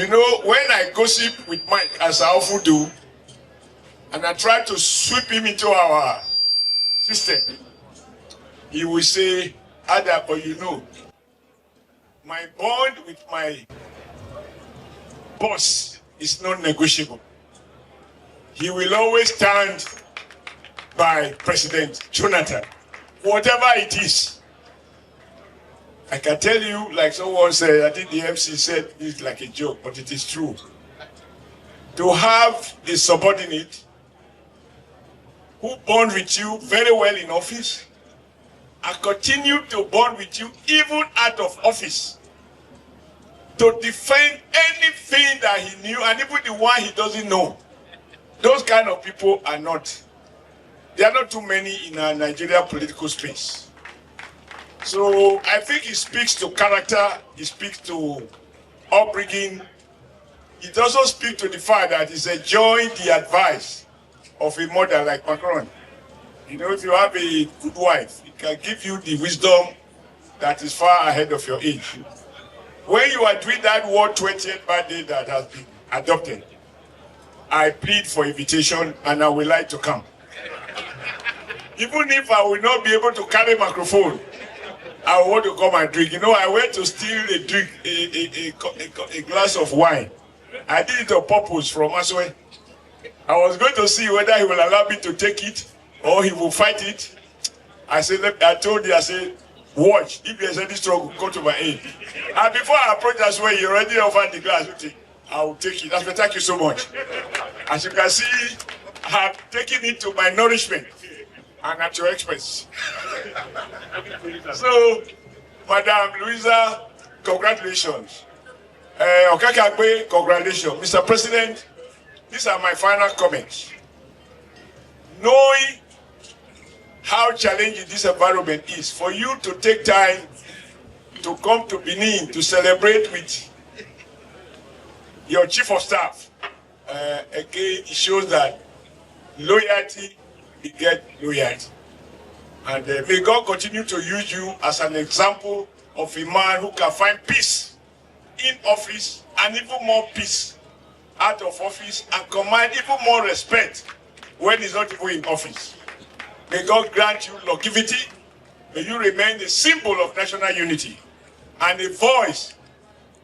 You know, when I gossip with Mike, as I often do, and I try to sweep him into our system, he will say, Ada, but you know, my bond with my boss is non-negotiable. He will always stand by President Jonathan, whatever it is. I can tell you, like someone said, I think the MC said it's like a joke, but it is true. To have a subordinate who bond with you very well in office and continue to bond with you even out of office, to defend anything that he knew and even the one he doesn't know. Those kind of people are not. There are not too many in our Nigeria political space. So I think it speaks to character, it speaks to upbringing. It also speaks to the fact that he's enjoying the advice of a mother like Macron. You know, if you have a good wife, it can give you the wisdom that is far ahead of your age. When you are doing that World 20th birthday that has been adopted, I plead for invitation and I would like to come. Even if I will not be able to carry microphone, I want to come and drink. You know, I went to steal a drink, a glass of wine. I did it on purpose from Asue. I was going to see whether he will allow me to take it or he will fight it. I told you, I said, watch. If there's any struggle, go to my aid. And before I approach Asue, he already offered the glass. Okay, I will take it. Asue, thank you so much. As you can see, I have taken it to my nourishment and at your expense. So, Madam Louisa, congratulations. Okakakwe, congratulations. Mr. President, these are my final comments. Knowing how challenging this environment is, for you to take time to come to Benin to celebrate with your chief of staff, again, it shows that loyalty beget loyalty. And may God continue to use you as an example of a man who can find peace in office and even more peace out of office and command even more respect when he's not even in office. May God grant you longevity. May you remain a symbol of national unity and a voice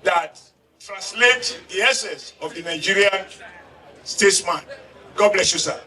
that translates the essence of the Nigerian statesman. God bless you, sir.